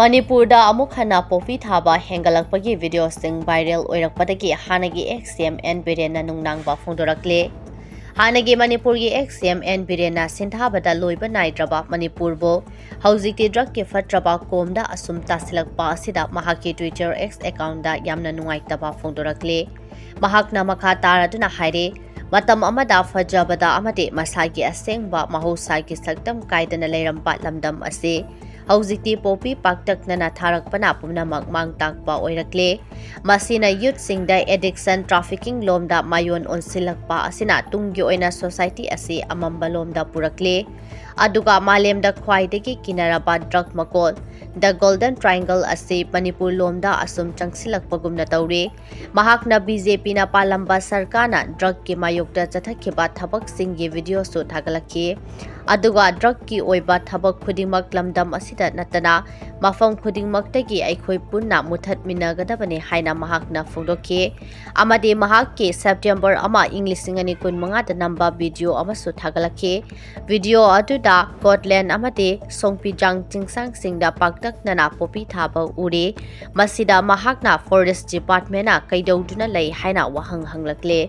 Manipurda amuk hana popi thaba hengalakpagi video sing viral oirakpadagi hanagi XCM N Biren na nungnangba phongdorakle. Hanagi Manipurgi XCM N Biren na sinthabada loiba naidraba Manipur bo haujikti drug ki fatraba komda asum tasilakpa asida mahaki Twitter X account da yamna nungaitaba phongdorakle. Mahakna makha taraduna haire matam amada fajabada amade masagi asengba mahosagi saktam kaidana leiramba lamdam ase haujikti popi paktakna na tharakpana pumnamak mangtakpa oirakle masina youth singda addiction trafficking lomda mayon onsilakpa asina tunggi oina society ase amamba lomda purakle aduga malemda khwaidagi kinaraba drug makol the golden triangle ase Manipur lomda asum changsilakpagumna tawre mahakna BJP na palamba sarkana drug ki mayokta chathakhiba thabak singgi video su thagalakhi aduga drug ki oiba thabak khudingmak lamdam asida natana mafam khudingmaktagi aikhoi punna muthat minagadabani haina mahakna phongdokhi amade mahakki September ama English singani kun manga da namba video amasu thagalakhi video aduda Scotland amade songpijang chingsang singda paktak nana popi thaba ure masida mahakna forest department na keidouduna lei haina wahang hanglakle